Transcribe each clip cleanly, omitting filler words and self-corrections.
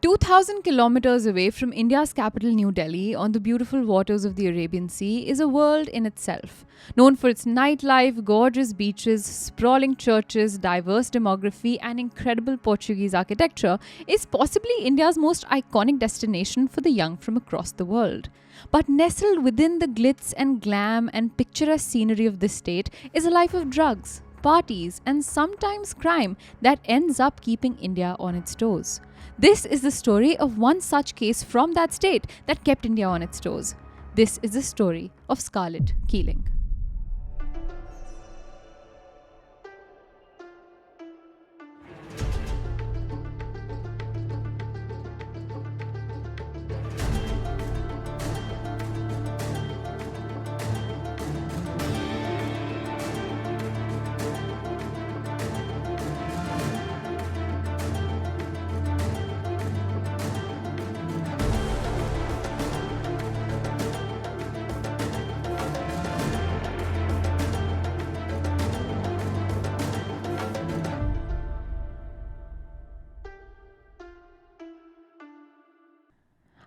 2,000 kilometers away from India's capital New Delhi, on the beautiful waters of the Arabian Sea, is a world in itself. Known for its nightlife, gorgeous beaches, sprawling churches, diverse demography, and incredible Portuguese architecture, is possibly India's most iconic destination for the young from across the world. But nestled within the glitz and glam and picturesque scenery of this state is a life of drugs, parties, and sometimes crime that ends up keeping India on its toes. This is the story of one such case from that state that kept India on its toes. This is the story of Scarlett Keeling.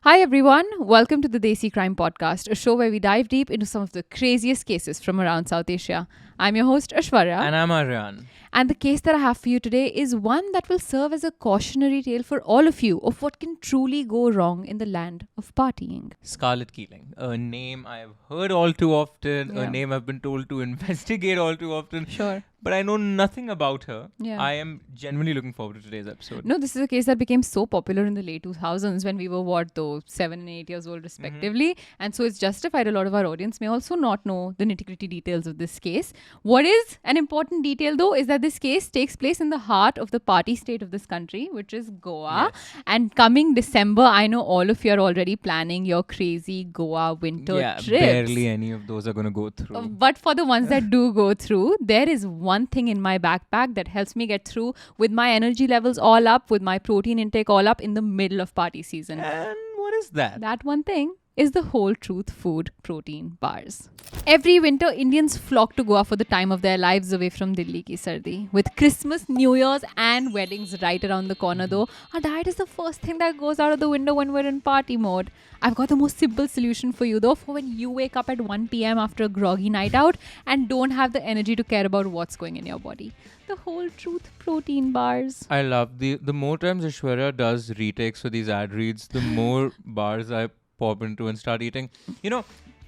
Hi everyone, welcome to the Desi Crime Podcast, a show where we dive deep into some of the craziest cases from around South Asia. I'm your host Aishwarya. And I'm Aryaan. And the case that I have for you today is one that will serve as a cautionary tale for all of you of what can truly go wrong in the land of partying. Scarlett Keeling, a name I have heard all too often, a name I've been told to investigate all too often. Sure. But I know nothing about her. Yeah. I am genuinely looking forward to today's episode. No, this is a case that became so popular in the late 2000s when we were, 7 and 8 years old respectively. And so it's justified. A lot of our audience may also not know the nitty-gritty details of this case. What is an important detail though is that this case takes place in the heart of the party state of this country, which is Goa. Yes. And coming December, I know all of you are already planning your crazy Goa winter trips. Barely any of those are going to go through. But for the ones that do go through, there is one thing in my backpack that helps me get through with my energy levels all up, with my protein intake all up in the middle of party season. And what is that? That one thing is the whole truth food protein bars. Every winter, Indians flock to Goa for the time of their lives away from Delhi ki sardi. With Christmas, New Year's and weddings right around the corner though, our diet is the first thing that goes out of the window when we're in party mode. I've got the most simple solution for you though, for when you wake up at 1 p.m. after a groggy night out and don't have the energy to care about what's going in your body. The whole truth protein bars. I love the more times Aishwarya does retakes for these ad reads, the more bars I pop into and start eating. You know,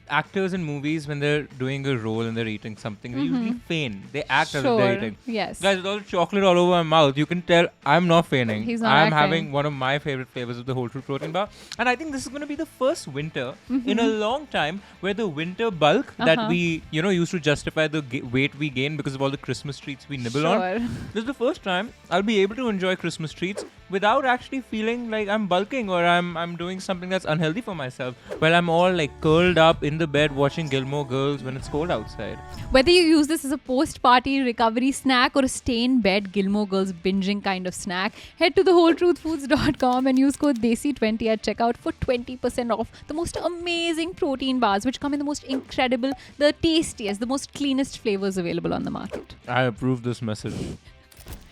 actors in movies, when they're doing a role and they're eating something, they usually feign. They act as if they're eating. Yes. Guys, with all the chocolate all over my mouth, you can tell I'm not feigning. He's not I'm acting. having one of my favorite flavors of the whole fruit protein bar. And I think this is going to be the first winter in a long time where the winter bulk that we, used to justify the weight we gain because of all the Christmas treats we nibble on. This is the first time I'll be able to enjoy Christmas treats without actually feeling like I'm bulking or I'm doing something that's unhealthy for myself. Well, I'm all like curled up in the bed watching Gilmore Girls when it's cold outside. Whether you use this as a post-party recovery snack or a stay-in-bed Gilmore Girls binging kind of snack, head to thewholetruthfoods.com and use code DESI20 at checkout for 20% off the most amazing protein bars, which come in the most incredible, the tastiest, the most cleanest flavors available on the market. I approve this message.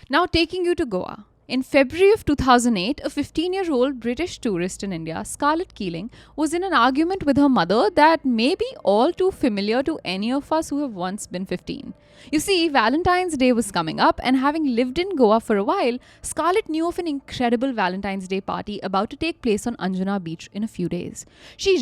Now taking you to Goa. In February of 2008, a 15-year-old British tourist in India, Scarlett Keeling, was in an argument with her mother that may be all too familiar to any of us who have once been 15. You see, Valentine's Day was coming up, and having lived in Goa for a while, Scarlett knew of an incredible Valentine's Day party about to take place on Anjuna Beach in a few days. She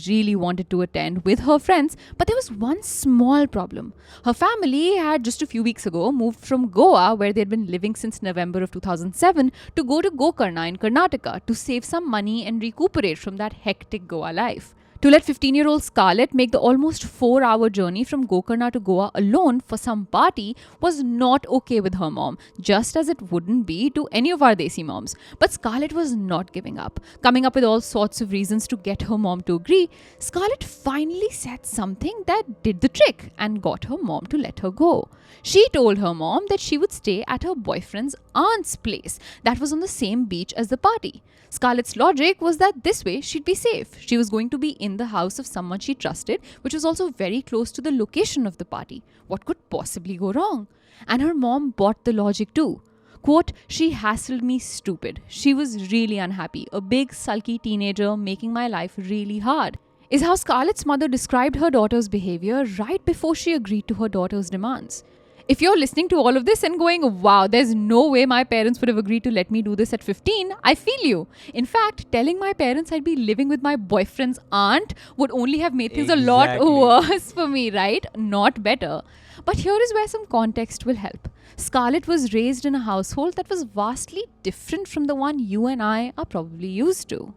really wanted to attend with her friends, but there was one small problem. Her family had just a few weeks ago moved from Goa, where they had been living since November of 2007, to go to Gokarna in Karnataka to save some money and recuperate from that hectic Goa life. To let 15-year-old Scarlett make the almost 4-hour journey from Gokarna to Goa alone for some party was not okay with her mom, just as it wouldn't be to any of our Desi moms. But Scarlett was not giving up. Coming up with all sorts of reasons to get her mom to agree, Scarlett finally said something that did the trick and got her mom to let her go. She told her mom that she would stay at her boyfriend's aunt's place that was on the same beach as the party. Scarlett's logic was that this way she'd be safe. She was going to be in the house of someone she trusted, which was also very close to the location of the party. What could possibly go wrong? And her mom bought the logic too. Quote, she hassled me stupid. She was really unhappy. A big, sulky teenager making my life really hard. Is how Scarlett's mother described her daughter's behavior right before she agreed to her daughter's demands. If you're listening to all of this and going, wow, there's no way my parents would have agreed to let me do this at 15, I feel you. In fact, telling my parents I'd be living with my boyfriend's aunt would only have made things a lot worse for me, right? Not better. But here is where some context will help. Scarlett was raised in a household that was vastly different from the one you and I are probably used to.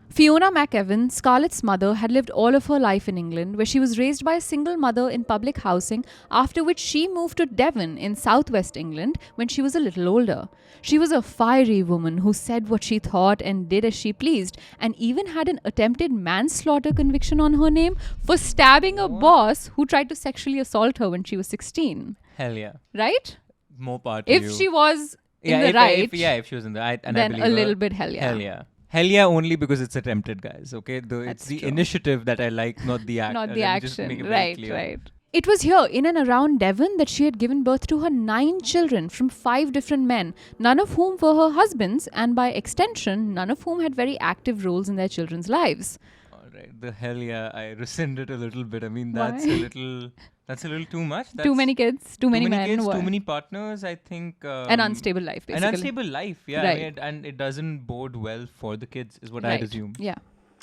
Fiona McEwan, Scarlett's mother, had lived all of her life in England, where she was raised by a single mother in public housing, after which she moved to Devon in southwest England when she was a little older. She was a fiery woman who said what she thought and did as she pleased, and even had an attempted manslaughter conviction on her name for stabbing a boss who tried to sexually assault her when she was 16. Hell yeah. Right? More part to If you. she was in the if, right, if she was in the right, and then I a believe little her. bit hell yeah. Hell yeah. Hell yeah, only because it's attempted, guys. Okay, it's That's the true. initiative that I like, not the act. Not the Let me just action. make it very Right, clear. right. It was here in and around Devon that she had given birth to her 9 children from 5 different men, none of whom were her husbands, and by extension, none of whom had very active roles in their children's lives. All right, the hell yeah, I rescind it a little bit. I mean, Why? that's a little too much. That's Too many kids, too many men. kids, what? too many partners. I think An unstable life, basically. An unstable life, yeah. Right. I mean, and it doesn't bode well for the kids, is what I'd assume. Yeah.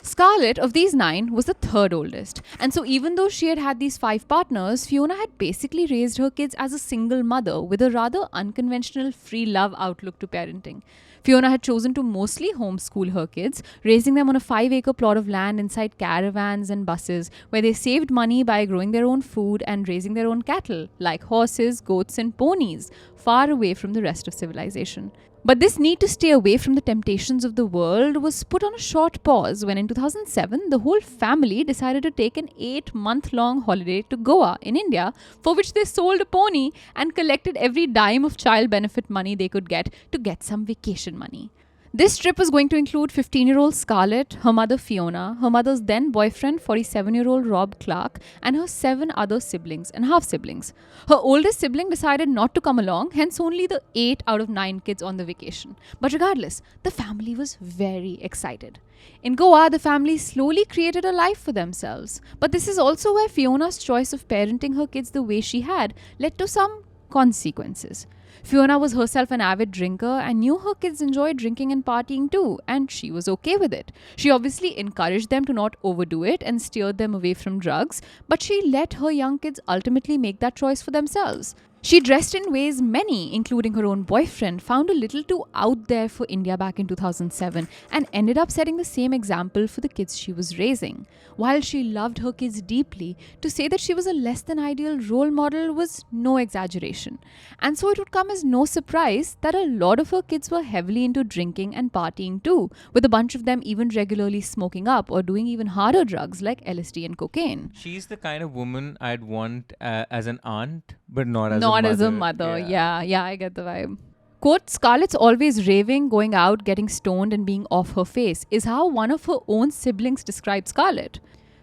Scarlett, of these 9, was the third oldest. And so even though she had these 5 partners, Fiona had basically raised her kids as a single mother with a rather unconventional free love outlook to parenting. Fiona had chosen to mostly homeschool her kids, raising them on a 5-acre plot of land inside caravans and buses, where they saved money by growing their own food and raising their own cattle, like horses, goats, and ponies, far away from the rest of civilization. But this need to stay away from the temptations of the world was put on a short pause when in 2007, the whole family decided to take an 8-month-long holiday to Goa in India, for which they sold a pony and collected every dime of child benefit money they could get to get some vacation money. This trip was going to include 15-year-old Scarlett, her mother Fiona, her mother's then boyfriend 47-year-old Rob Clark, and her 7 other siblings and half-siblings. Her oldest sibling decided not to come along, hence only the 8 out of 9 kids on the vacation. But regardless, the family was very excited. In Goa, the family slowly created a life for themselves. But this is also where Fiona's choice of parenting her kids the way she had led to some consequences. Fiona was herself an avid drinker and knew her kids enjoyed drinking and partying too, and she was okay with it. She obviously encouraged them to not overdo it and steered them away from drugs, but she let her young kids ultimately make that choice for themselves. She dressed in ways many, including her own boyfriend, found a little too out there for India back in 2007 and ended up setting the same example for the kids she was raising. While she loved her kids deeply, to say that she was a less than ideal role model was no exaggeration. And so it would come as no surprise that a lot of her kids were heavily into drinking and partying too, with a bunch of them even regularly smoking up or doing even harder drugs like LSD and cocaine. She's the kind of woman I'd want as an aunt, but not as a mother. Yeah, I get the vibe. Quote, Scarlett's always raving, going out, getting stoned and being off her face is how one of her own siblings described Scarlett.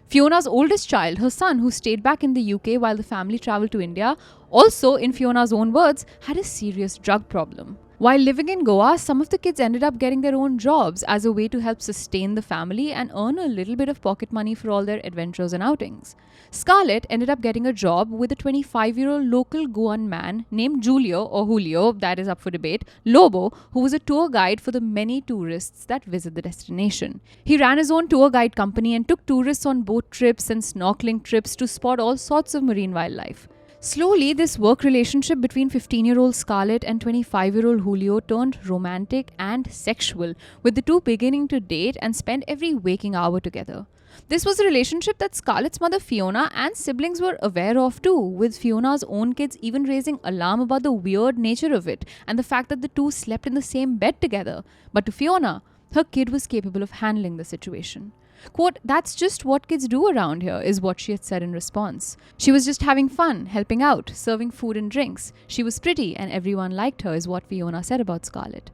Fiona's oldest child, her son, who stayed back in the UK while the family travelled to India, also, in Fiona's own words, had a serious drug problem. While living in Goa, some of the kids ended up getting their own jobs as a way to help sustain the family and earn a little bit of pocket money for all their adventures and outings. Scarlett ended up getting a job with a 25-year-old local Goan man named Julio, that is up for debate, Lobo, who was a tour guide for the many tourists that visit the destination. He ran his own tour guide company and took tourists on boat trips and snorkeling trips to spot all sorts of marine wildlife. Slowly, this work relationship between 15-year-old Scarlett and 25-year-old Julio turned romantic and sexual, with the two beginning to date and spend every waking hour together. This was a relationship that Scarlett's mother Fiona and siblings were aware of too, with Fiona's own kids even raising alarm about the weird nature of it and the fact that the two slept in the same bed together. But to Fiona, her kid was capable of handling the situation. Quote, that's just what kids do around here, is what she had said in response. She was just having fun, helping out, serving food and drinks. She was pretty and everyone liked her, is what Fiona said about Scarlett.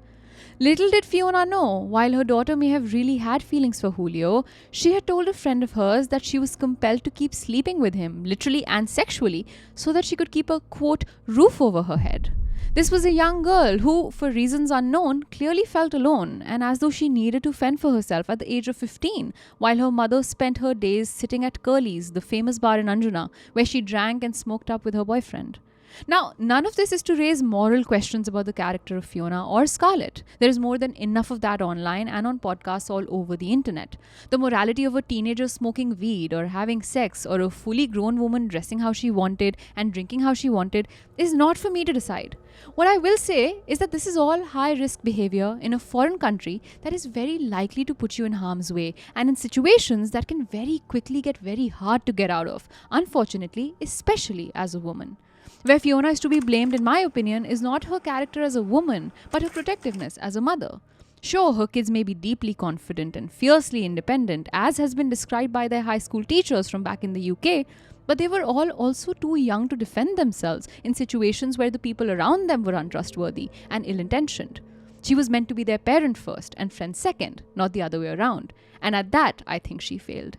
Little did Fiona know, while her daughter may have really had feelings for Julio, she had told a friend of hers that she was compelled to keep sleeping with him, literally and sexually, so that she could keep a, quote, roof over her head. This was a young girl who, for reasons unknown, clearly felt alone and as though she needed to fend for herself at the age of 15, while her mother spent her days sitting at Curly's, the famous bar in Anjuna, where she drank and smoked up with her boyfriend. Now, none of this is to raise moral questions about the character of Fiona or Scarlett. There is more than enough of that online and on podcasts all over the internet. The morality of a teenager smoking weed or having sex or a fully grown woman dressing how she wanted and drinking how she wanted is not for me to decide. What I will say is that this is all high risk behavior in a foreign country that is very likely to put you in harm's way and in situations that can very quickly get very hard to get out of, unfortunately, especially as a woman. Where Fiona is to be blamed, in my opinion, is not her character as a woman, but her protectiveness as a mother. Sure, her kids may be deeply confident and fiercely independent, as has been described by their high school teachers from back in the UK, but they were all also too young to defend themselves in situations where the people around them were untrustworthy and ill-intentioned. She was meant to be their parent first and friend second, not the other way around. And at that, I think she failed.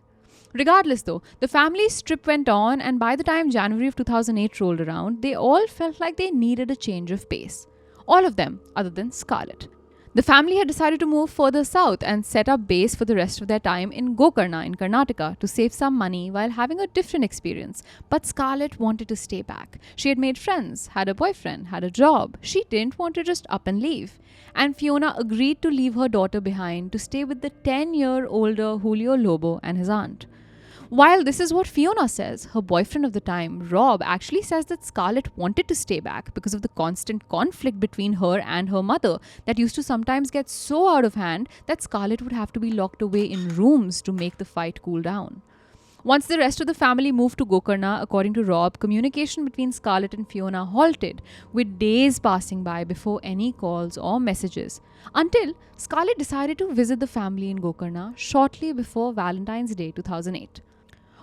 Regardless though, the family's trip went on, and by the time January of 2008 rolled around, they all felt like they needed a change of pace. All of them, other than Scarlett. The family had decided to move further south and set up base for the rest of their time in Gokarna in Karnataka to save some money while having a different experience. But Scarlett wanted to stay back. She had made friends, had a boyfriend, had a job. She didn't want to just up and leave. And Fiona agreed to leave her daughter behind to stay with the 10-year-older Julio Lobo and his aunt. While this is what Fiona says, her boyfriend of the time, Rob, actually says that Scarlett wanted to stay back because of the constant conflict between her and her mother that used to sometimes get so out of hand that Scarlett would have to be locked away in rooms to make the fight cool down. Once the rest of the family moved to Gokarna, according to Rob, communication between Scarlett and Fiona halted, with days passing by before any calls or messages, until Scarlett decided to visit the family in Gokarna shortly before Valentine's Day 2008.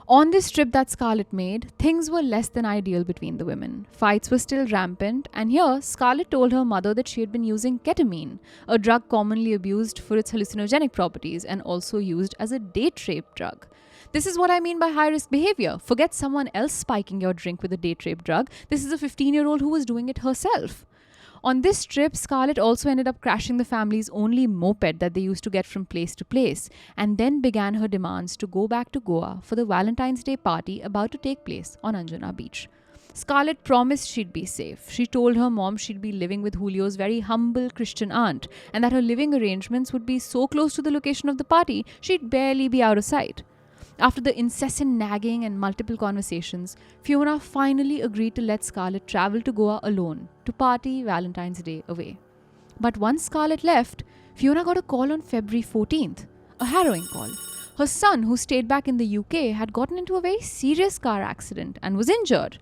On this trip that Scarlett made, things were less than ideal between the women. Fights were still rampant, and here Scarlett told her mother that she had been using ketamine, a drug commonly abused for its hallucinogenic properties and also used as a date rape drug. This is what I mean by high-risk behavior. Forget someone else spiking your drink with a date rape drug. This is a 15-year-old who was doing it herself. On this trip, Scarlett also ended up crashing the family's only moped that they used to get from place to place, and then began her demands to go back to Goa for the Valentine's Day party about to take place on Anjuna Beach. Scarlett promised she'd be safe. She told her mom she'd be living with Julio's very humble Christian aunt, and that her living arrangements would be so close to the location of the party, she'd barely be out of sight. After the incessant nagging and multiple conversations, Fiona finally agreed to let Scarlett travel to Goa alone to party Valentine's Day away. But once Scarlett left, Fiona got a call on February 14th, a harrowing call. Her son, who stayed back in the UK, had gotten into a very serious car accident and was injured.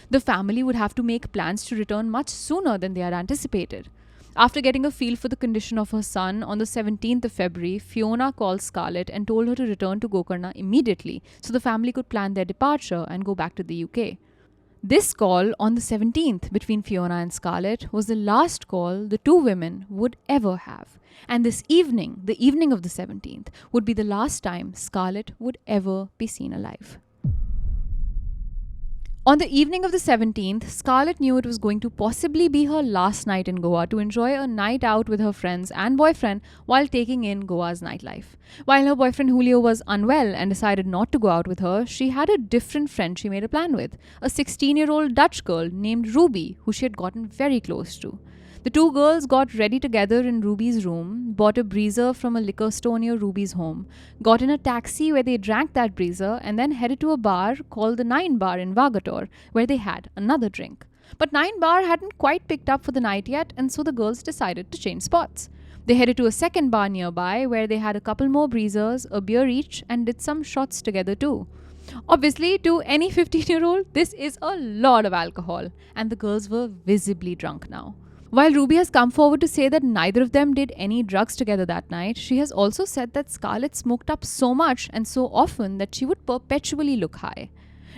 The family would have to make plans to return much sooner than they had anticipated. After getting a feel for the condition of her son, on the 17th of February, Fiona called Scarlett and told her to return to Gokarna immediately so the family could plan their departure and go back to the UK. This call on the 17th between Fiona and Scarlett was the last call the two women would ever have. And this evening, the evening of the 17th, would be the last time Scarlett would ever be seen alive. On the evening of the 17th, Scarlett knew it was going to possibly be her last night in Goa to enjoy a night out with her friends and boyfriend while taking in Goa's nightlife. While her boyfriend Julio was unwell and decided not to go out with her, she had a different friend she made a plan with, a 16-year-old Dutch girl named Ruby, who she had gotten very close to. The two girls got ready together in Ruby's room, bought a breezer from a liquor store near Ruby's home, got in a taxi where they drank that breezer, and then headed to a bar called the 9 Bar in Vagator, where they had another drink. But 9 Bar hadn't quite picked up for the night yet, and so the girls decided to change spots. They headed to a second bar nearby where they had a couple more breezers, a beer each, and did some shots together too. Obviously, to any 15-year-old, this is a lot of alcohol, and the girls were visibly drunk now. While Ruby has come forward to say that neither of them did any drugs together that night, she has also said that Scarlett smoked up so much and so often that she would perpetually look high.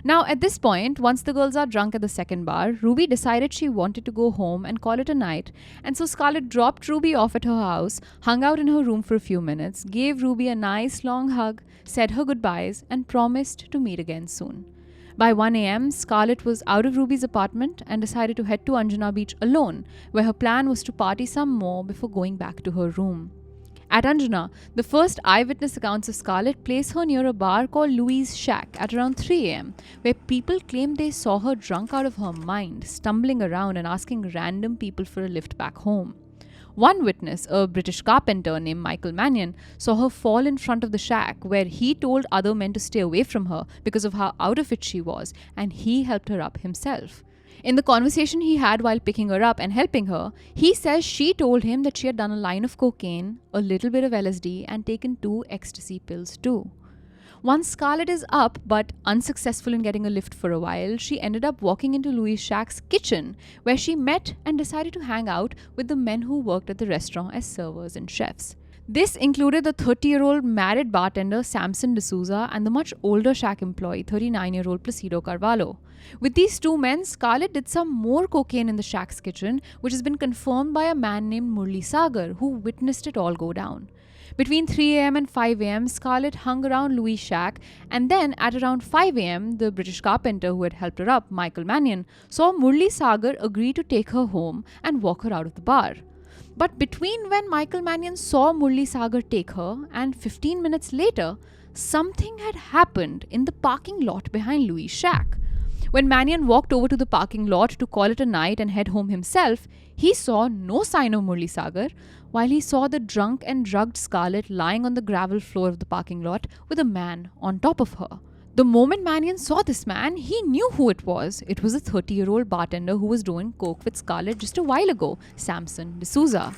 Now, at this point, once the girls are drunk at the second bar, Ruby decided she wanted to go home and call it a night, and so Scarlett dropped Ruby off at her house, hung out in her room for a few minutes, gave Ruby a nice long hug, said her goodbyes, and promised to meet again soon. By 1 a.m., Scarlett was out of Ruby's apartment and decided to head to Anjuna Beach alone, where her plan was to party some more before going back to her room. At Anjuna, the first eyewitness accounts of Scarlett place her near a bar called Louis' Shack at around 3 a.m., where people claim they saw her drunk out of her mind, stumbling around and asking random people for a lift back home. One witness, a British carpenter named Michael Mannion, saw her fall in front of the shack, where he told other men to stay away from her because of how out of it she was, and he helped her up himself. In the conversation he had while picking her up and helping her, he says she told him that she had done a line of cocaine, a little bit of LSD, and taken 2 ecstasy pills too. Once Scarlett is up but unsuccessful in getting a lift for a while, she ended up walking into Louis' Shack's kitchen, where she met and decided to hang out with the men who worked at the restaurant as servers and chefs. This included the 30-year-old married bartender Samson D'Souza and the much older Shack employee, 39-year-old Placido Carvalho. With these 2 men, Scarlett did some more cocaine in the Shack's kitchen, which has been confirmed by a man named Murli Sagar, who witnessed it all go down. Between 3 a.m. and 5 a.m., Scarlett hung around Louis' Shack, and then at around 5 a.m., the British carpenter who had helped her up, Michael Mannion, saw Murli Sagar agree to take her home and walk her out of the bar. But between when Michael Mannion saw Murli Sagar take her and 15 minutes later, something had happened in the parking lot behind Louis' Shack. When Mannion walked over to the parking lot to call it a night and head home himself, he saw no sign of Murli Sagar, while he saw the drunk and drugged Scarlett lying on the gravel floor of the parking lot with a man on top of her. The moment Mannion saw this man, he knew who it was. It was a 30-year-old bartender who was doing coke with Scarlett just a while ago, Samson D'Souza.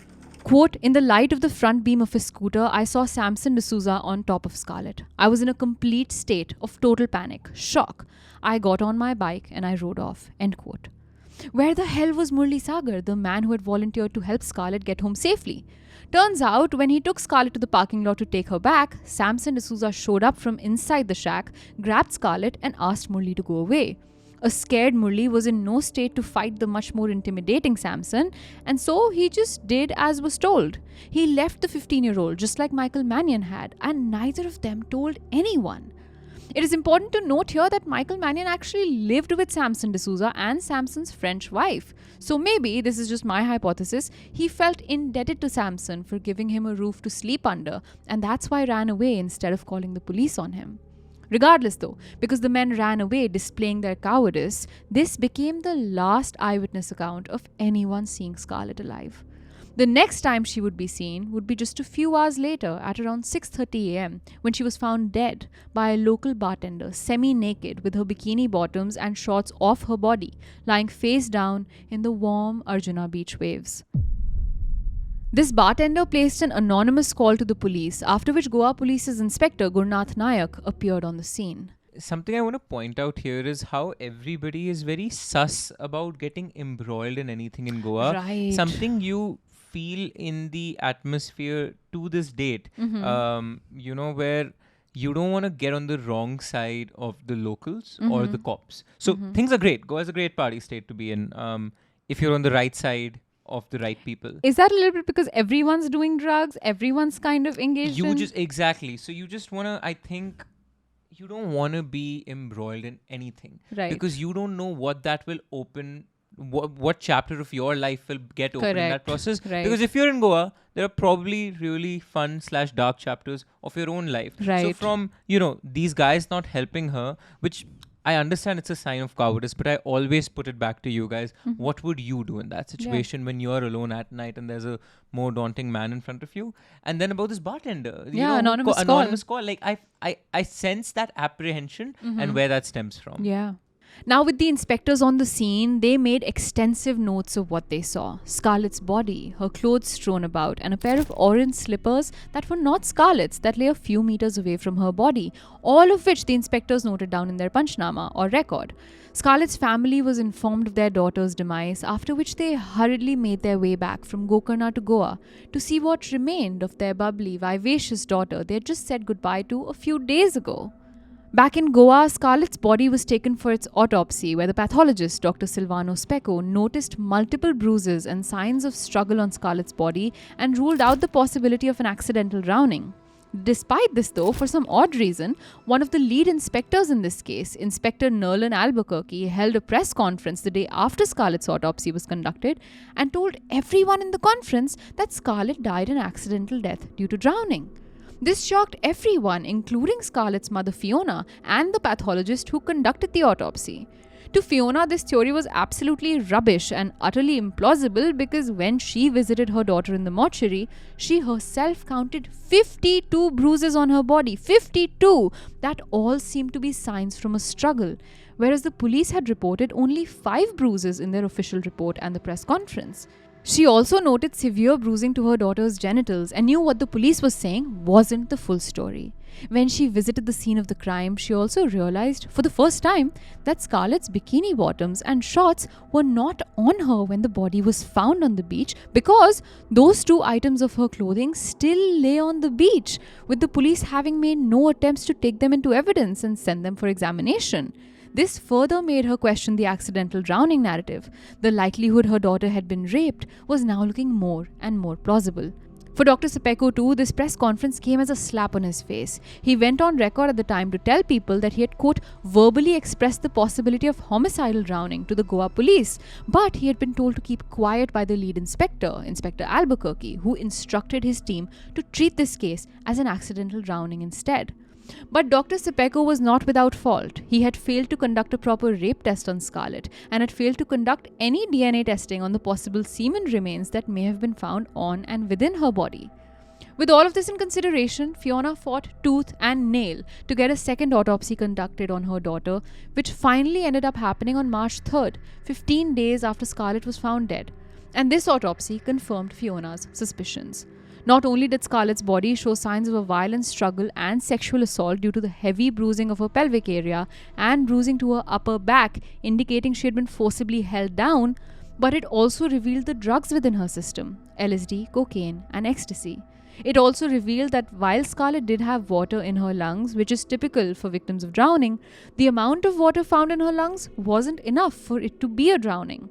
Quote, "In the light of the front beam of his scooter, I saw Samson D'Souza on top of Scarlett. I was in a complete state of total panic, shock. I got on my bike and I rode off." End quote. Where the hell was Murli Sagar, the man who had volunteered to help Scarlett get home safely? Turns out, when he took Scarlett to the parking lot to take her back, Samson D'Souza showed up from inside the shack, grabbed Scarlett and asked Murli to go away. A scared Murli was in no state to fight the much more intimidating Samson, and so he just did as was told. He left the 15-year-old just like Michael Mannion had, and neither of them told anyone. It is important to note here that Michael Mannion actually lived with Samson D'Souza and Samson's French wife. So maybe, this is just my hypothesis, he felt indebted to Samson for giving him a roof to sleep under, and that's why ran away instead of calling the police on him. Regardless though, because the men ran away displaying their cowardice, this became the last eyewitness account of anyone seeing Scarlett alive. The next time she would be seen would be just a few hours later at around 6:30 a.m. when she was found dead by a local bartender, semi-naked with her bikini bottoms and shorts off her body, lying face down in the warm Arjuna Beach waves. This bartender placed an anonymous call to the police, after which Goa Police's Inspector Gurnath Nayak appeared on the scene. Something I want to point out here is how everybody is very sus about getting embroiled in anything in Goa. Right. Something you feel in the atmosphere to this date, where you don't want to get on the wrong side of the locals or the cops. So things are great. Goa is a great party state to be in. If you're on the right side of the right people. Is that a little bit because everyone's doing drugs? Everyone's kind of engaged in... Exactly. So you just want to, I think, you don't want to be embroiled in anything. Right. Because you don't know what that will open, what chapter of your life will get open in that process. Right. Because if you're in Goa, there are probably really fun/dark chapters of your own life. Right. So from, these guys not helping her, which I understand it's a sign of cowardice, but I always put it back to you guys. What would you do in that situation when you're alone at night and there's a more daunting man in front of you? And then about this bartender. Anonymous call. Like I sense that apprehension and where that stems from. Yeah. Now, with the inspectors on the scene, they made extensive notes of what they saw. Scarlett's body, her clothes strewn about, and a pair of orange slippers that were not Scarlett's, that lay a few meters away from her body, all of which the inspectors noted down in their panchnama or record. Scarlett's family was informed of their daughter's demise, after which they hurriedly made their way back from Gokarna to Goa to see what remained of their bubbly, vivacious daughter they had just said goodbye to a few days ago. Back in Goa, Scarlett's body was taken for its autopsy, where the pathologist, Dr. Silvano Specco, noticed multiple bruises and signs of struggle on Scarlett's body and ruled out the possibility of an accidental drowning. Despite this though, for some odd reason, one of the lead inspectors in this case, Inspector Nerlin Albuquerque, held a press conference the day after Scarlett's autopsy was conducted and told everyone in the conference that Scarlett died an accidental death due to drowning. This shocked everyone, including Scarlett's mother Fiona and the pathologist who conducted the autopsy. To Fiona, this theory was absolutely rubbish and utterly implausible because when she visited her daughter in the mortuary, she herself counted 52 bruises on her body. 52! That all seemed to be signs from a struggle, whereas the police had reported only 5 bruises in their official report and the press conference. She also noted severe bruising to her daughter's genitals and knew what the police was saying wasn't the full story. When she visited the scene of the crime, she also realized for the first time that Scarlett's bikini bottoms and shorts were not on her when the body was found on the beach because those 2 items of her clothing still lay on the beach, with the police having made no attempts to take them into evidence and send them for examination. This further made her question the accidental drowning narrative. The likelihood her daughter had been raped was now looking more and more plausible. For Dr. Sepeko too, this press conference came as a slap on his face. He went on record at the time to tell people that he had, quote, verbally expressed the possibility of homicidal drowning to the Goa police, but he had been told to keep quiet by the lead inspector, Inspector Albuquerque, who instructed his team to treat this case as an accidental drowning instead. But Dr. Sepeko was not without fault. He had failed to conduct a proper rape test on Scarlett and had failed to conduct any DNA testing on the possible semen remains that may have been found on and within her body. With all of this in consideration, Fiona fought tooth and nail to get a second autopsy conducted on her daughter, which finally ended up happening on March 3rd, 15 days after Scarlett was found dead. And this autopsy confirmed Fiona's suspicions. Not only did Scarlett's body show signs of a violent struggle and sexual assault due to the heavy bruising of her pelvic area and bruising to her upper back, indicating she had been forcibly held down, but it also revealed the drugs within her system: LSD, cocaine, and ecstasy. It also revealed that while Scarlett did have water in her lungs, which is typical for victims of drowning, the amount of water found in her lungs wasn't enough for it to be a drowning.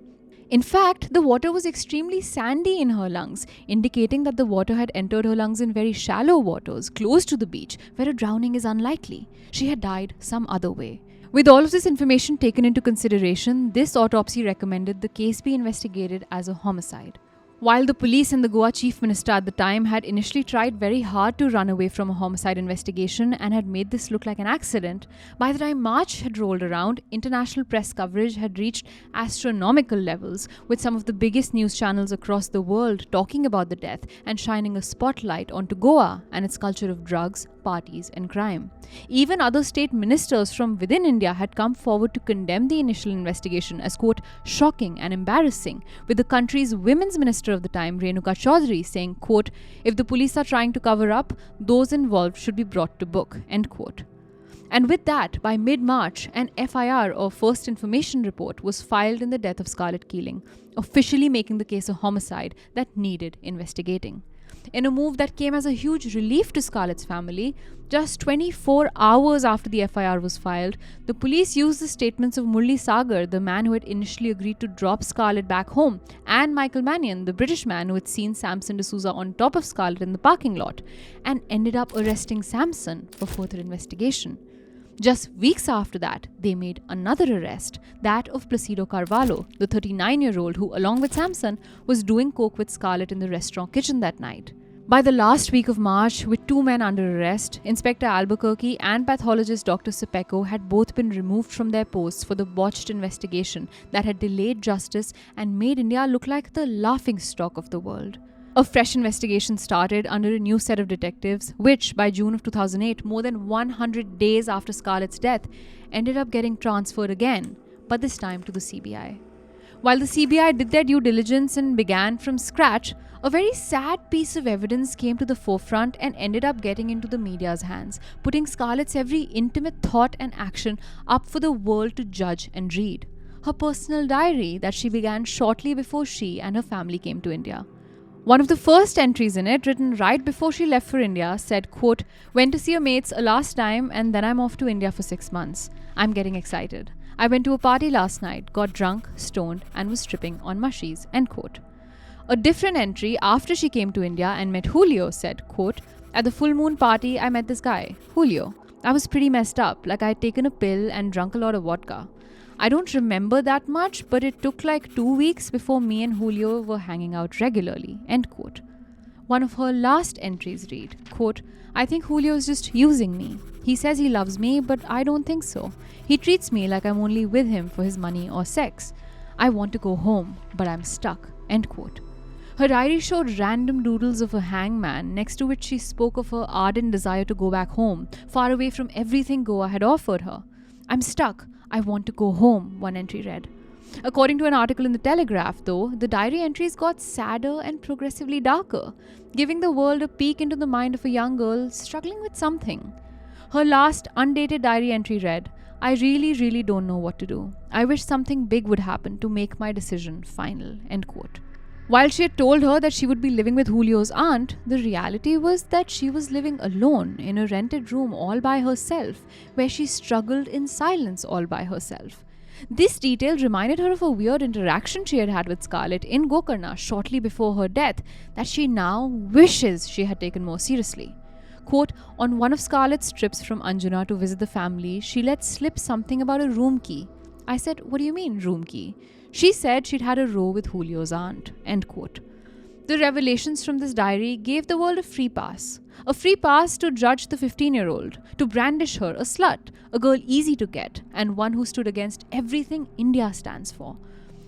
In fact, the water was extremely sandy in her lungs, indicating that the water had entered her lungs in very shallow waters, close to the beach, where a drowning is unlikely. She had died some other way. With all of this information taken into consideration, this autopsy recommended the case be investigated as a homicide. While the police and the Goa Chief Minister at the time had initially tried very hard to run away from a homicide investigation and had made this look like an accident, by the time March had rolled around, international press coverage had reached astronomical levels, with some of the biggest news channels across the world talking about the death and shining a spotlight onto Goa and its culture of drugs, parties, and crime. Even other state ministers from within India had come forward to condemn the initial investigation as, quote, shocking and embarrassing, with the country's women's minister of the time, Renuka Chaudhary, saying, quote, if the police are trying to cover up, those involved should be brought to book, end quote. And with that, by mid-March, an FIR, or First Information Report, was filed in the death of Scarlett Keeling, officially making the case a homicide that needed investigating. In a move that came as a huge relief to Scarlett's family, just 24 hours after the FIR was filed, the police used the statements of Murli Sagar, the man who had initially agreed to drop Scarlett back home, and Michael Mannion, the British man who had seen Samson D'Souza on top of Scarlett in the parking lot, and ended up arresting Samson for further investigation. Just weeks after that, they made another arrest, that of Placido Carvalho, the 39-year-old who, along with Samson, was doing coke with Scarlett in the restaurant kitchen that night. By the last week of March, with 2 men under arrest, Inspector Albuquerque and pathologist Dr. Sepeko had both been removed from their posts for the botched investigation that had delayed justice and made India look like the laughingstock of the world. A fresh investigation started under a new set of detectives, which, by June of 2008, more than 100 days after Scarlett's death, ended up getting transferred again, but this time to the CBI. While the CBI did their due diligence and began from scratch, a very sad piece of evidence came to the forefront and ended up getting into the media's hands, putting Scarlett's every intimate thought and action up for the world to judge and read. Her personal diary that she began shortly before she and her family came to India. One of the first entries in it, written right before she left for India, said, quote, went to see a mates a last time and then I'm off to India for 6 months. I'm getting excited. I went to a party last night, got drunk, stoned, and was tripping on mushies, end quote. A different entry after she came to India and met Julio said, quote, At the full moon party, I met this guy, Julio. I was pretty messed up, like I had taken a pill and drunk a lot of vodka. I don't remember that much, but it took like 2 weeks before me and Julio were hanging out regularly. End quote. One of her last entries read, quote, I think Julio's just using me. He says he loves me, but I don't think so. He treats me like I'm only with him for his money or sex. I want to go home, but I'm stuck. End quote. Her diary showed random doodles of a hangman, next to which she spoke of her ardent desire to go back home, far away from everything Goa had offered her. I'm stuck. I want to go home, one entry read. According to an article in The Telegraph, though, the diary entries got sadder and progressively darker, giving the world a peek into the mind of a young girl struggling with something. Her last undated diary entry read, I really don't know what to do. I wish something big would happen to make my decision final. End quote. While she had told her that she would be living with Julio's aunt, the reality was that she was living alone in a rented room all by herself, where she struggled in silence all by herself. This detail reminded her of a weird interaction she had had with Scarlett in Gokarna shortly before her death that she now wishes she had taken more seriously. Quote, on one of Scarlett's trips from Anjuna to visit the family, she let slip something about a room key. I said, what do you mean, room key? She said she'd had a row with Julio's aunt. End quote. The revelations from this diary gave the world a free pass to judge the 15-year-old, to brandish her a slut, a girl easy to get, and one who stood against everything India stands for.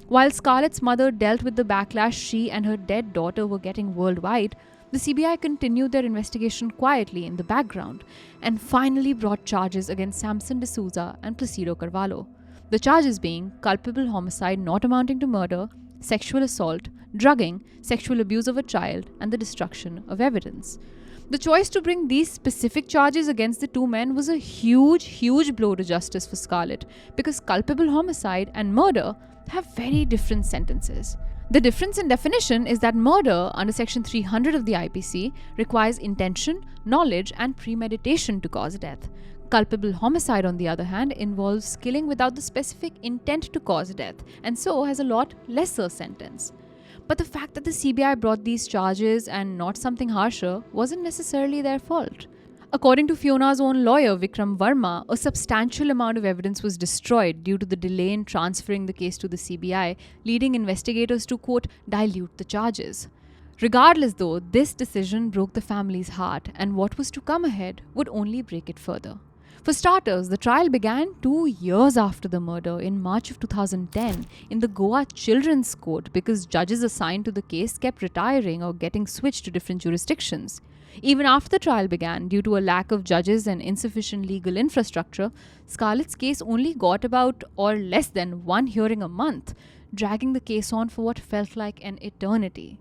While Scarlett's mother dealt with the backlash she and her dead daughter were getting worldwide, the CBI continued their investigation quietly in the background and finally brought charges against Samson D'Souza and Placido Carvalho. The charges being culpable homicide not amounting to murder, sexual assault, drugging, sexual abuse of a child, and the destruction of evidence. The choice to bring these specific charges against the two men was a huge blow to justice for Scarlett, because culpable homicide and murder have very different sentences. The difference in definition is that murder under Section 300 of the IPC requires intention, knowledge, and premeditation to cause death. Culpable homicide, on the other hand, involves killing without the specific intent to cause death, and so has a lot lesser sentence. But the fact that the CBI brought these charges and not something harsher wasn't necessarily their fault. According to Fiona's own lawyer, Vikram Verma, a substantial amount of evidence was destroyed due to the delay in transferring the case to the CBI, leading investigators to, quote, dilute the charges. Regardless, though, this decision broke the family's heart, and what was to come ahead would only break it further. For starters, the trial began 2 years after the murder in March of 2010 in the Goa Children's Court because judges assigned to the case kept retiring or getting switched to different jurisdictions. Even after the trial began, due to a lack of judges and insufficient legal infrastructure, Scarlett's case only got about or less than 1 hearing a month, dragging the case on for what felt like an eternity.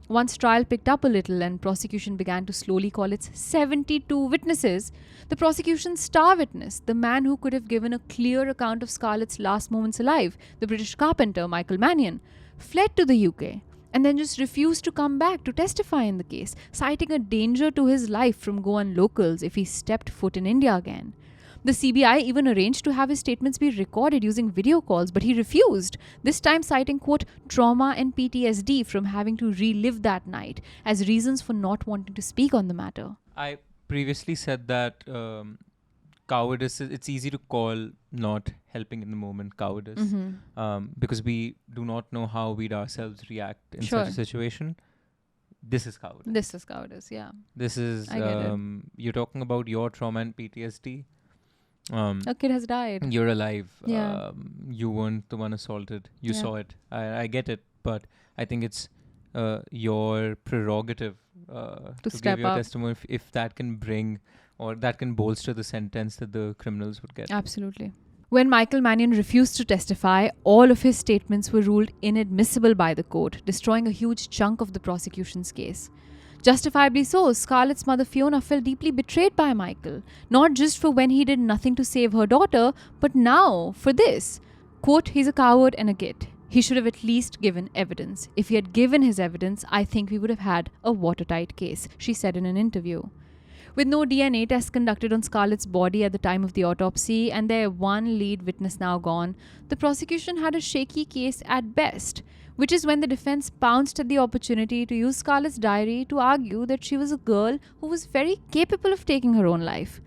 Once trial picked up a little and prosecution began to slowly call its 72 witnesses, the prosecution's star witness, the man who could have given a clear account of Scarlett's last moments alive, the British carpenter Michael Mannion, fled to the UK and then just refused to come back to testify in the case, citing a danger to his life from Goan locals if he stepped foot in India again. The CBI even arranged to have his statements be recorded using video calls, but he refused, this time citing, quote, trauma and PTSD from having to relive that night as reasons for not wanting to speak on the matter. I previously said that cowardice, it's easy to call not helping in the moment cowardice, because we do not know how we'd ourselves react in such a situation. This is cowardice. This is cowardice, yeah. This is, you're talking about your trauma and PTSD. A kid has died. You're alive. Yeah. You weren't the one assaulted. You saw it. I get it, but I think it's your prerogative to give your testimony if that can bring or that can bolster the sentence that the criminals would get. Absolutely. When Michael Mannion refused to testify, all of his statements were ruled inadmissible by the court, destroying a huge chunk of the prosecution's case. Justifiably so, Scarlett's mother Fiona felt deeply betrayed by Michael, not just for when he did nothing to save her daughter, but now for this. Quote, he's a coward and a git. He should have at least given evidence. If he had given his evidence, I think we would have had a watertight case, she said in an interview. With no DNA tests conducted on Scarlett's body at the time of the autopsy and their one lead witness now gone, the prosecution had a shaky case at best, which is when the defense pounced at the opportunity to use Scarlett's diary to argue that she was a girl who was very capable of taking her own life.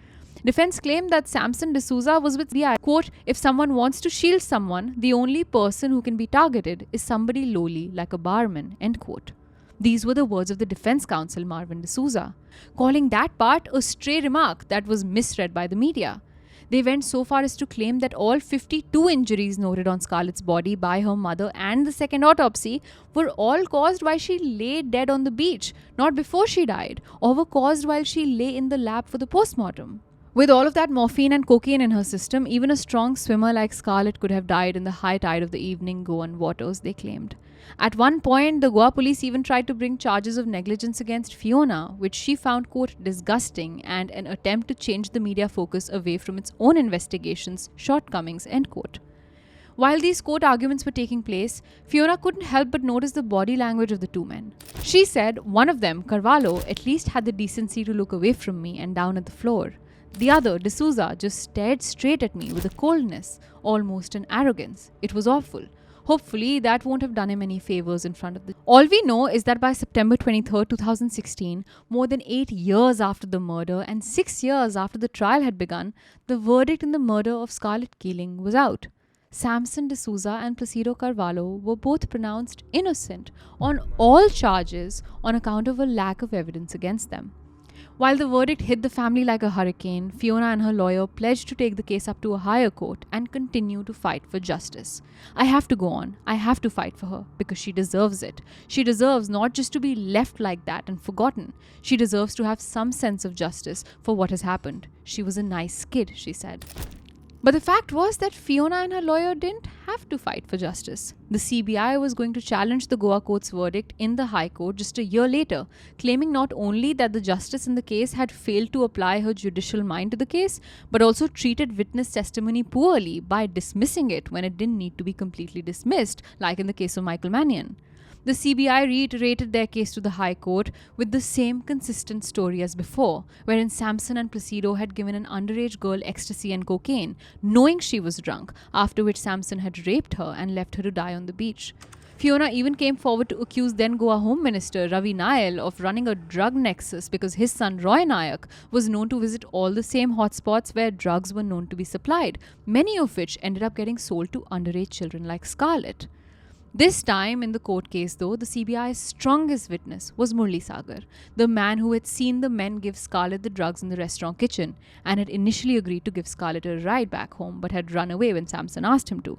Defense claimed that Samson D'Souza was with the quote, if someone wants to shield someone, the only person who can be targeted is somebody lowly like a barman, end quote. These were the words of the defense counsel Marvin D'Souza, calling that part a stray remark that was misread by the media. They went so far as to claim that all 52 injuries noted on Scarlett's body by her mother and the second autopsy were all caused while she lay dead on the beach, not before she died, or were caused while she lay in the lab for the postmortem. With all of that morphine and cocaine in her system, even a strong swimmer like Scarlett could have died in the high tide of the evening Goan waters, they claimed. At one point, the Goa police even tried to bring charges of negligence against Fiona, which she found, quote, disgusting and an attempt to change the media focus away from its own investigation's shortcomings, end quote. While these court arguments were taking place, Fiona couldn't help but notice the body language of the two men. She said one of them, Carvalho, at least had the decency to look away from me and down at the floor. The other, D'Souza, just stared straight at me with a coldness, almost an arrogance. It was awful. Hopefully, that won't have done him any favors in front of the... All we know is that by September 23, 2016, more than 8 years after the murder and 6 years after the trial had begun, the verdict in the murder of Scarlett Keeling was out. Samson D'Souza and Placido Carvalho were both pronounced innocent on all charges on account of a lack of evidence against them. While the verdict hit the family like a hurricane, Fiona and her lawyer pledged to take the case up to a higher court and continue to fight for justice. I have to go on. I have to fight for her because she deserves it. She deserves not just to be left like that and forgotten. She deserves to have some sense of justice for what has happened. She was a nice kid, she said. But the fact was that Fiona and her lawyer didn't have to fight for justice. The CBI was going to challenge the Goa court's verdict in the High Court just a year later, claiming not only that the justice in the case had failed to apply her judicial mind to the case, but also treated witness testimony poorly by dismissing it when it didn't need to be completely dismissed, like in the case of Michael Mannion. The CBI reiterated their case to the High Court with the same consistent story as before, wherein Samson and Placido had given an underage girl ecstasy and cocaine, knowing she was drunk, after which Samson had raped her and left her to die on the beach. Fiona even came forward to accuse then Goa Home Minister Ravi Nair of running a drug nexus because his son Roy Nayak was known to visit all the same hotspots where drugs were known to be supplied, many of which ended up getting sold to underage children like Scarlett. This time in the court case, though, the CBI's strongest witness was Murli Sagar, the man who had seen the men give Scarlett the drugs in the restaurant kitchen and had initially agreed to give Scarlett a ride back home but had run away when Samson asked him to.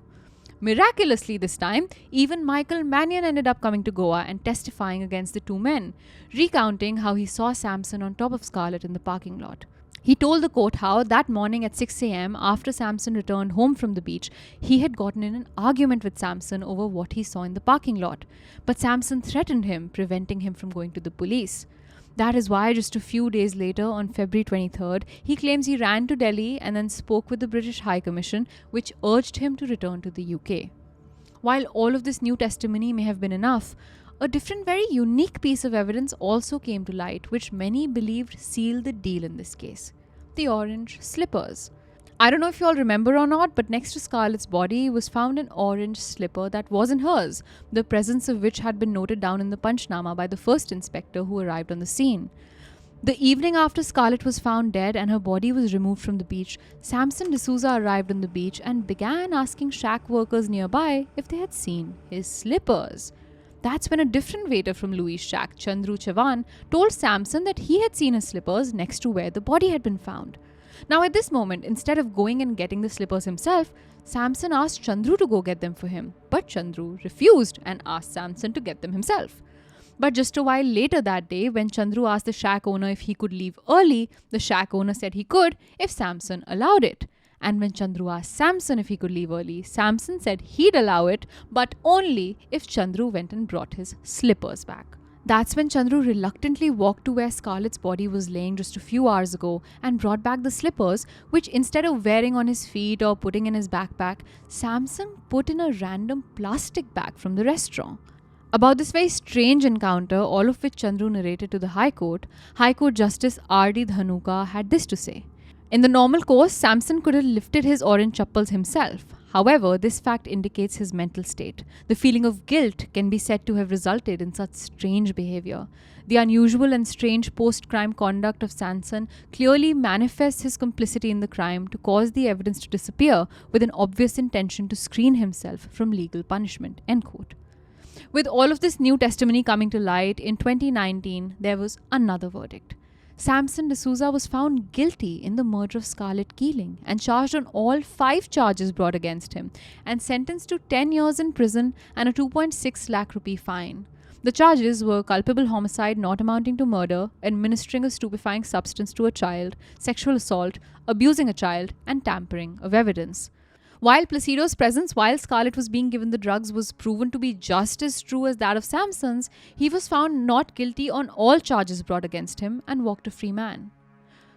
Miraculously this time, even Michael Mannion ended up coming to Goa and testifying against the two men, recounting how he saw Samson on top of Scarlett in the parking lot. He told the court how that morning at 6 a.m. after Samson returned home from the beach, he had gotten in an argument with Samson over what he saw in the parking lot. But Samson threatened him, preventing him from going to the police. That is why just a few days later, on February 23rd, he claims he ran to Delhi and then spoke with the British High Commission, which urged him to return to the UK. While all of this new testimony may have been enough, a different, very unique piece of evidence also came to light, which many believed sealed the deal in this case. The orange slippers. I don't know if you all remember or not, but next to Scarlett's body was found an orange slipper that wasn't hers, the presence of which had been noted down in the Panchnama by the first inspector who arrived on the scene. The evening after Scarlett was found dead and her body was removed from the beach, Samson D'Souza arrived on the beach and began asking shack workers nearby if they had seen his slippers. That's when a different waiter from Louis' shack, Chandru Chavan, told Samson that he had seen his slippers next to where the body had been found. Now at this moment, instead of going and getting the slippers himself, Samson asked Chandru to go get them for him. But Chandru refused and asked Samson to get them himself. But just a while later that day, when Chandru asked the shack owner if he could leave early, the shack owner said he could if Samson allowed it. And when Chandru asked Samson if he could leave early, Samson said he'd allow it, but only if Chandru went and brought his slippers back. That's when Chandru reluctantly walked to where Scarlett's body was laying just a few hours ago and brought back the slippers, which instead of wearing on his feet or putting in his backpack, Samson put in a random plastic bag from the restaurant. About this very strange encounter, all of which Chandru narrated to the High Court Justice R.D. Dhanuka had this to say. In the normal course, Samson could have lifted his orange chappals himself. However, this fact indicates his mental state. The feeling of guilt can be said to have resulted in such strange behavior. The unusual and strange post-crime conduct of Samson clearly manifests his complicity in the crime to cause the evidence to disappear with an obvious intention to screen himself from legal punishment. End quote. With all of this new testimony coming to light, in 2019, there was another verdict. Samson D'Souza was found guilty in the murder of Scarlett Keeling and charged on all 5 charges brought against him and sentenced to 10 years in prison and a 2.6 lakh rupee fine. The charges were culpable homicide not amounting to murder, administering a stupefying substance to a child, sexual assault, abusing a child, and tampering of evidence. While Placido's presence while Scarlett was being given the drugs was proven to be just as true as that of Samson's, he was found not guilty on all charges brought against him and walked a free man.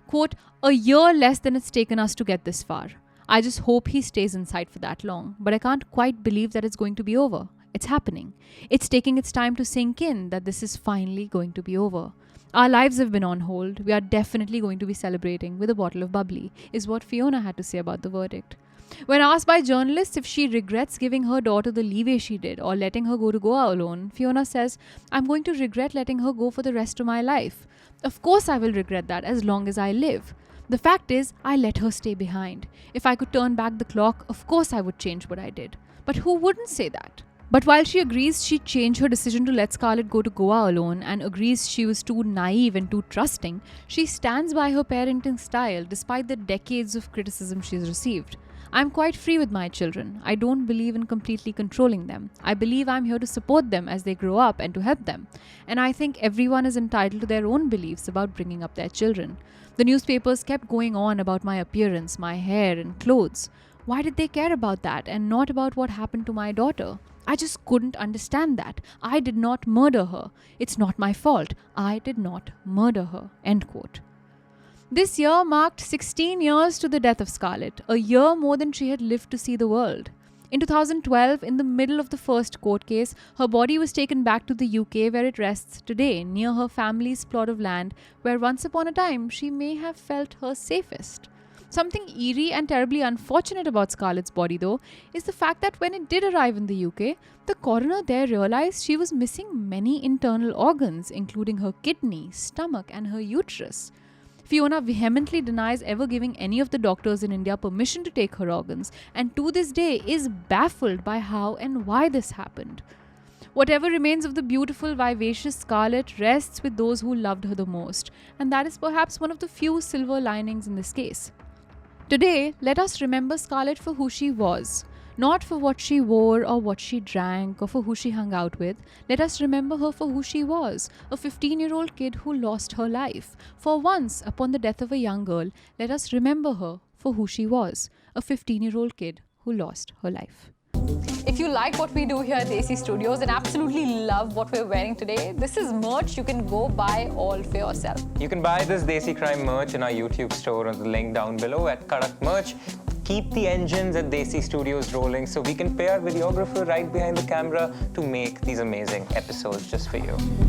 Quote, a year less than it's taken us to get this far. I just hope he stays inside for that long, but I can't quite believe that it's going to be over. It's happening. It's taking its time to sink in that this is finally going to be over. Our lives have been on hold. We are definitely going to be celebrating with a bottle of bubbly, is what Fiona had to say about the verdict. When asked by journalists if she regrets giving her daughter the leeway she did or letting her go to Goa alone, Fiona says, I'm going to regret letting her go for the rest of my life. Of course I will regret that as long as I live. The fact is, I let her stay behind. If I could turn back the clock, of course I would change what I did. But who wouldn't say that? But while she agrees she'd change her decision to let Scarlett go to Goa alone and agrees she was too naive and too trusting, she stands by her parenting style despite the decades of criticism she's received. I'm quite free with my children. I don't believe in completely controlling them. I believe I'm here to support them as they grow up and to help them. And I think everyone is entitled to their own beliefs about bringing up their children. The newspapers kept going on about my appearance, my hair and clothes. Why did they care about that and not about what happened to my daughter? I just couldn't understand that. I did not murder her. It's not my fault. I did not murder her. End quote. This year marked 16 years to the death of Scarlett, a year more than she had lived to see the world. In 2012, in the middle of the first court case, her body was taken back to the UK where it rests today, near her family's plot of land, where once upon a time she may have felt her safest. Something eerie and terribly unfortunate about Scarlett's body, though, is the fact that when it did arrive in the UK, the coroner there realized she was missing many internal organs, including her kidney, stomach, and her uterus. Fiona vehemently denies ever giving any of the doctors in India permission to take her organs, and to this day is baffled by how and why this happened. Whatever remains of the beautiful, vivacious Scarlett rests with those who loved her the most, and that is perhaps one of the few silver linings in this case. Today, let us remember Scarlett for who she was. Not for what she wore or what she drank or for who she hung out with. Let us remember her for who she was, a 15-year-old kid who lost her life. For once, upon the death of a young girl, let us remember her for who she was, a 15-year-old kid who lost her life. If you like what we do here at Desi Studios and absolutely love what we're wearing today, this is merch you can go buy all for yourself. You can buy this Desi Crime merch in our YouTube store on the link down below at Kadak Merch. Keep the engines at Desi Studios rolling so we can pay our videographer right behind the camera to make these amazing episodes just for you.